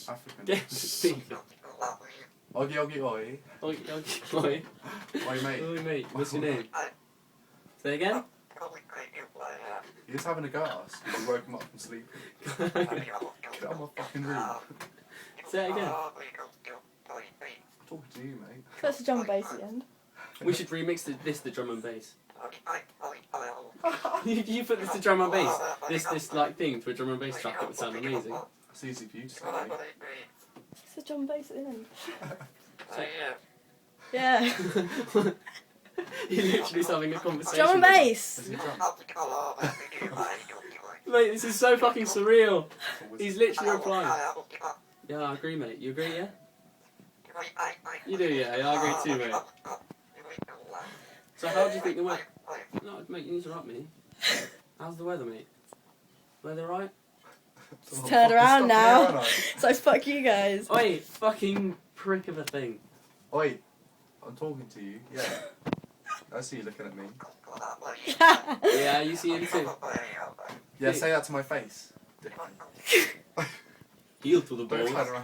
African. Get to speak. Oggy oggy oi. Oi, oi, oi. Oi mate. Oi, mate. What's your name? Say again? He was having a go at us. We woke him up from sleep. Get out of my fucking room. Say it again. I'm talking to you, mate. That's the drum and bass at the end. We should remix the drum and bass. you put this to drum and bass. This like thing to a drum and bass track. It would sound amazing. It's easy for you to say, mate. It's the drum and bass at the end. So, Yeah. You're literally having a conversation. Drum and bass! Is he drunk? Mate, this is so fucking surreal. He's literally replying. Yeah, I agree, mate. You agree, yeah? You do, yeah. I agree too, mate. So how do you think the weather... No, mate, you need to interrupt me. How's the weather, mate? Weather right? It's turned around now. So fuck you guys. Oi, fucking prick of a thing. Oi, I'm talking to you, yeah. I see you looking at me. Yeah, you see him too. Yeah, say that to my face. Heel to the Don't balls. turn around.